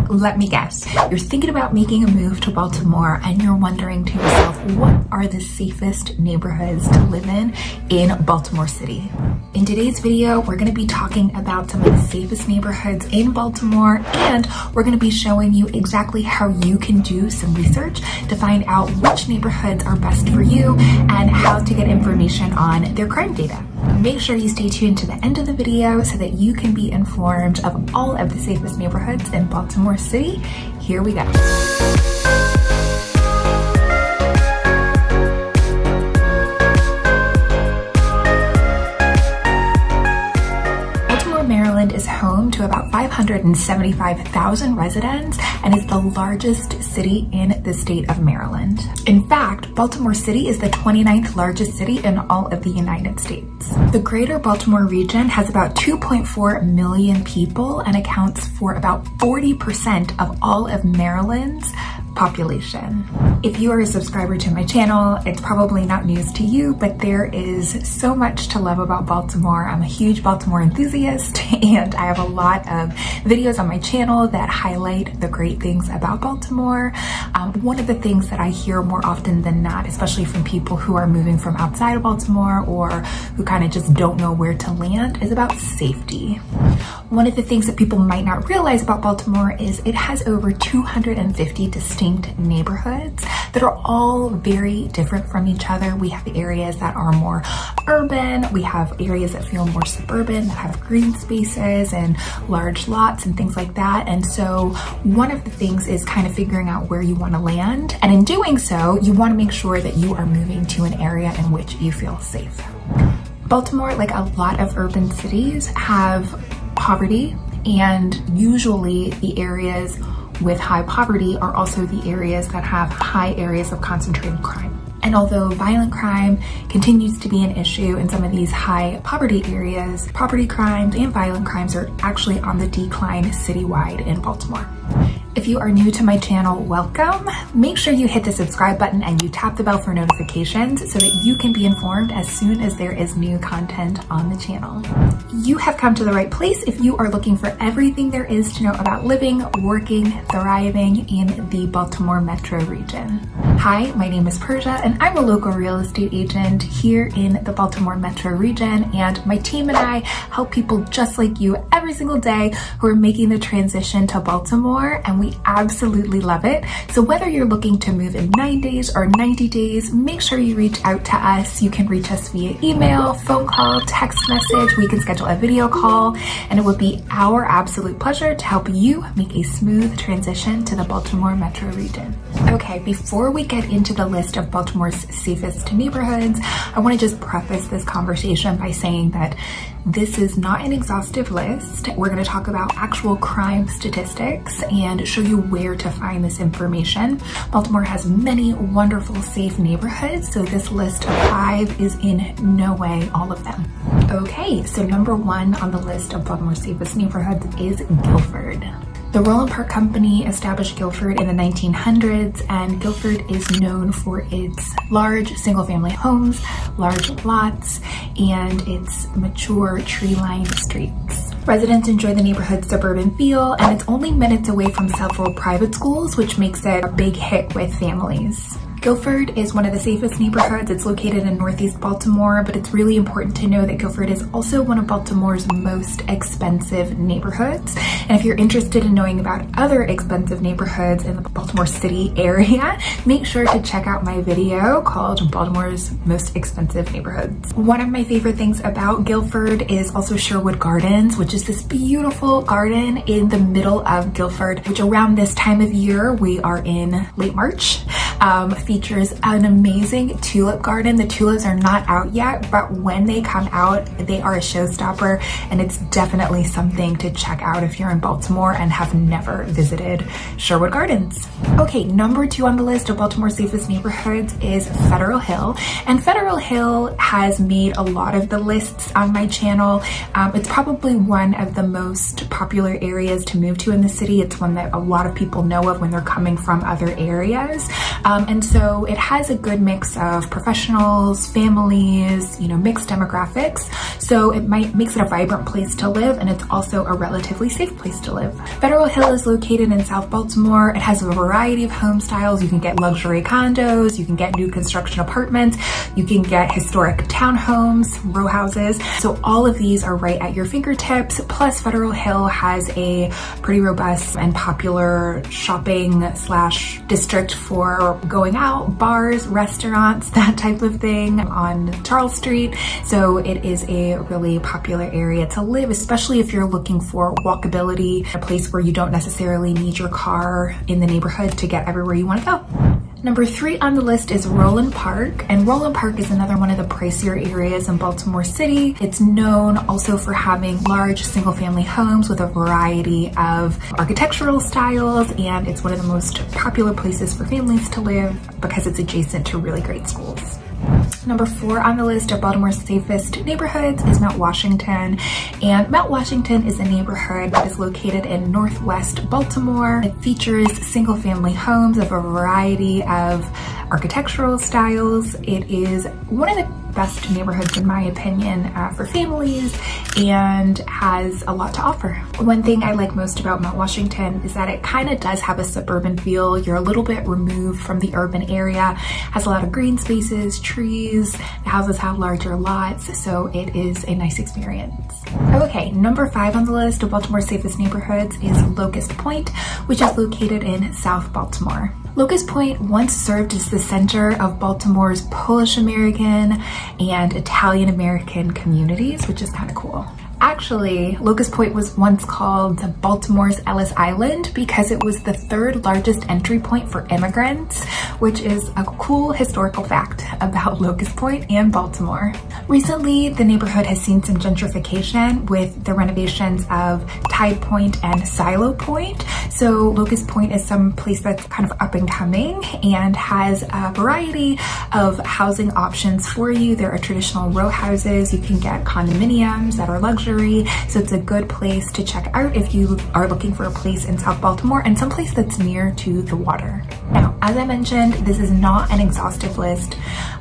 Let me guess. You're thinking about making a move to Baltimore and you're wondering to yourself, what are the safest neighborhoods to live in Baltimore City? In today's video, we're going to be talking about some of the safest neighborhoods in Baltimore, and we're going to be showing you exactly how you can do some research to find out which neighborhoods are best for you and how to get information on their crime data. Make sure you stay tuned to the end of the video so that you can be informed of all of the safest neighborhoods in Baltimore City. Here we go. Maryland is home to about 575,000 residents and is the largest city in the state of Maryland. In fact, Baltimore City is the 29th largest city in all of the United States. The greater Baltimore region has about 2.4 million people and accounts for about 40% of all of Maryland's population. If you are a subscriber to my channel, it's probably not news to you, but there is so much to love about Baltimore. I'm a huge Baltimore enthusiast and I have a lot of videos on my channel that highlight the great things about Baltimore. One of the things that I hear more often than not, especially from people who are moving from outside of Baltimore or who kind of just don't know where to land, is about safety. One of the things that people might not realize about Baltimore is it has over 250 distinct neighborhoods that are all very different from each other. We have areas that are more urban, we have areas that feel more suburban, that have green spaces and large lots and things like that. And so one of the things is kind of figuring out where you want to land. And in doing so, you want to make sure that you are moving to an area in which you feel safe. Baltimore, like a lot of urban cities, have poverty, and usually the areas with high poverty are also the areas that have high areas of concentrated crime. And although violent crime continues to be an issue in some of these high poverty areas, property crimes and violent crimes are actually on the decline citywide in Baltimore. If you are new to my channel, welcome. Make sure you hit the subscribe button and you tap the bell for notifications so that you can be informed as soon as there is new content on the channel. You have come to the right place if you are looking for everything there is to know about living, working, thriving in the Baltimore metro region. Hi, my name is Persia and I'm a local real estate agent here in the Baltimore metro region, and my team and I help people just like you every single day who are making the transition to Baltimore, and we absolutely love it. So whether you're looking to move in 9 days or 90 days, make sure you reach out to us. You can reach us via email, phone call, text message. We can schedule a video call, and it would be our absolute pleasure to help you make a smooth transition to the Baltimore metro region. Okay, before we get into the list of Baltimore's safest neighborhoods, I want to just preface this conversation by saying that this is not an exhaustive list. We're going to talk about actual crime statistics and show you where to find this information. Baltimore has many wonderful, safe neighborhoods, so this list of 5 is in no way all of them. Okay, so number 1 on the list of Baltimore's safest neighborhoods is Guilford. The Roland Park Company established Guilford in the 1900s, and Guilford is known for its large single-family homes, large lots, and its mature tree-lined streets. Residents enjoy the neighborhood's suburban feel, and it's only minutes away from several private schools, which makes it a big hit with families. Guilford is one of the safest neighborhoods. It's located in Northeast Baltimore, but it's really important to know that Guilford is also one of Baltimore's most expensive neighborhoods. And if you're interested in knowing about other expensive neighborhoods in the Baltimore City area, make sure to check out my video called Baltimore's Most Expensive Neighborhoods. One of my favorite things about Guilford is also Sherwood Gardens, which is this beautiful garden in the middle of Guilford, which around this time of year, we are in late March, features an amazing tulip garden. The tulips are not out yet, but when they come out, they are a showstopper, and it's definitely something to check out if you're in Baltimore and have never visited Sherwood Gardens. Okay, number 2 on the list of Baltimore's safest neighborhoods is Federal Hill, and Federal Hill has made a lot of the lists on my channel. It's probably one of the most popular areas to move to in the city. It's one that a lot of people know of when they're coming from other areas. And so it has a good mix of professionals, families, mixed demographics. So it makes it a vibrant place to live, and it's also a relatively safe place to live. Federal Hill is located in South Baltimore. It has a variety of home styles. You can get luxury condos, you can get new construction apartments, you can get historic townhomes, row houses. So all of these are right at your fingertips. Plus Federal Hill has a pretty robust and popular shopping slash district for going out, bars, restaurants, that type of thing on Charles Street. So it is a really popular area to live, especially if you're looking for walkability, a place where you don't necessarily need your car in the neighborhood to get everywhere you want to go. Number 3 on the list is Roland Park, and Roland Park is another one of the pricier areas in Baltimore City. It's known also for having large single-family homes with a variety of architectural styles, and it's one of the most popular places for families to live because it's adjacent to really great schools. Number 4 on the list of Baltimore's safest neighborhoods is Mount Washington. And Mount Washington is a neighborhood that is located in northwest Baltimore. It features single-family homes of a variety of architectural styles. It is one of the best neighborhoods in my opinion for families and has a lot to offer. One thing I like most about Mount Washington is that it kind of does have a suburban feel. You're a little bit removed from the urban area, has a lot of green spaces, trees, the houses have larger lots, so it is a nice experience. Okay, number 5 on the list of Baltimore's safest neighborhoods is Locust Point, which is located in South Baltimore. Locust Point once served as the center of Baltimore's Polish American and Italian American communities, which is kind of cool. Actually, Locust Point was once called Baltimore's Ellis Island because it was the 3rd largest entry point for immigrants, which is a cool historical fact about Locust Point and Baltimore. Recently, the neighborhood has seen some gentrification with the renovations of Tide Point and Silo Point. So Locust Point is some place that's kind of up and coming and has a variety of housing options for you. There are traditional row houses. You can get condominiums that are luxury. So it's a good place to check out if you are looking for a place in South Baltimore and someplace that's near to the water. Now, as I mentioned, this is not an exhaustive list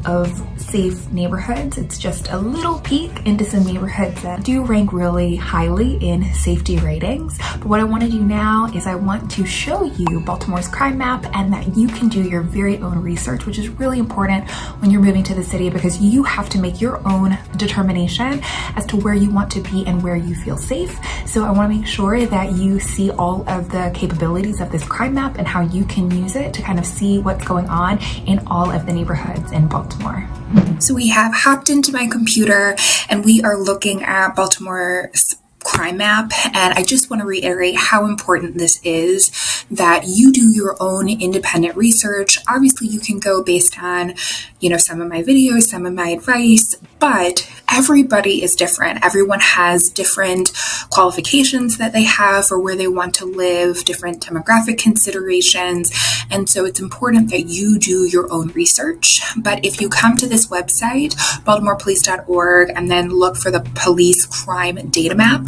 of safe neighborhoods. It's just a little peek into some neighborhoods that do rank really highly in safety ratings. But what I want to do now is I want to show you Baltimore's Crime Map and that you can do your very own research, which is really important when you're moving to the city because you have to make your own determination as to where you want to be and where you feel safe. So I want to make sure that you see all of the capabilities of this crime map and how you can use it to kind of see what's going on in all of the neighborhoods in Baltimore. So we have hopped into my computer and we are looking at Baltimore's crime map, and I just want to reiterate how important this is that you do your own independent research. Obviously you can go based on some of my videos, some of my advice, but everybody is different. Everyone has different qualifications that they have for where they want to live, different demographic considerations, and so it's important that you do your own research. But if you come to this website, baltimorepolice.org, and then look for the police crime data map,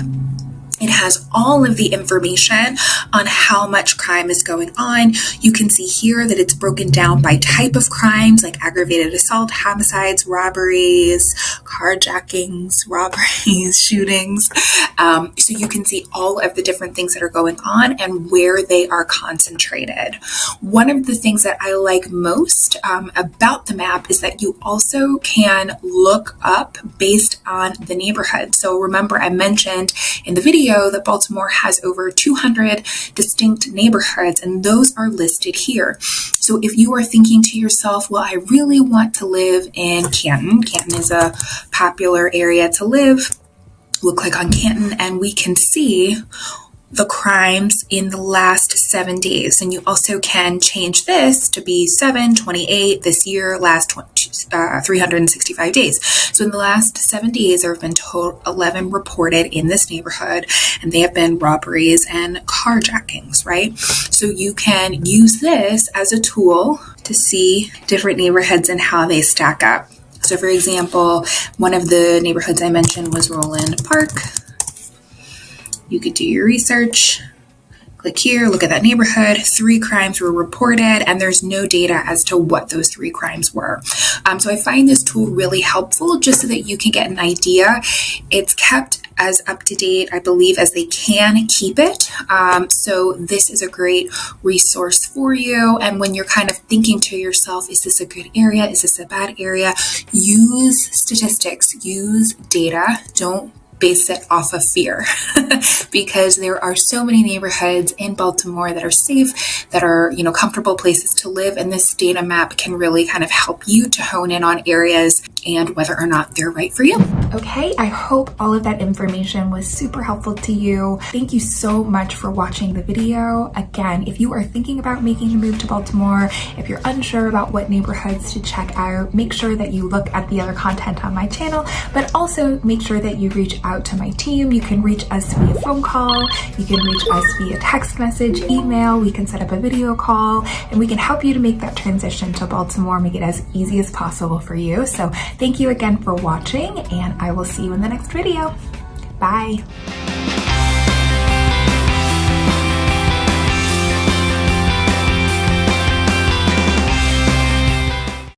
it has all of the information on how much crime is going on. You can see here that it's broken down by type of crimes like aggravated assault, homicides, robberies, carjackings, robberies, shootings. So you can see all of the different things that are going on and where they are concentrated. One of the things that I like most about the map is that you also can look up based on the neighborhood. So remember, I mentioned in the video that Baltimore has over 200 distinct neighborhoods, and those are listed here. So if you are thinking to yourself, well, I really want to live in Canton. Canton is a popular area to live. We'll click on Canton and we can see the crimes in the last 7 days. And you also can change this to be 7/28 this year, last 365 days. So in the last 7 days, there have been total 11 reported in this neighborhood, and they have been robberies and carjackings, right? So you can use this as a tool to see different neighborhoods and how they stack up. So for example, one of the neighborhoods I mentioned was Roland Park. You could do your research, click here, look at that neighborhood, 3 crimes were reported, and there's no data as to what those 3 crimes were. So I find this tool really helpful just so that you can get an idea. It's kept as up to date, I believe, as they can keep it. So this is a great resource for you. And when you're kind of thinking to yourself, is this a good area? Is this a bad area? Use statistics, use data. Don't base it off of fear because there are so many neighborhoods in Baltimore that are safe, that are, comfortable places to live. And this data map can really kind of help you to hone in on areas and whether or not they're right for you. Okay, I hope all of that information was super helpful to you. Thank you so much for watching the video. Again, if you are thinking about making a move to Baltimore, if you're unsure about what neighborhoods to check out, make sure that you look at the other content on my channel, but also make sure that you reach out to my team. You can reach us via phone call, you can reach us via text message, email, we can set up a video call, and we can help you to make that transition to Baltimore, make it as easy as possible for you. So thank you again for watching, and I will see you in the next video. Bye.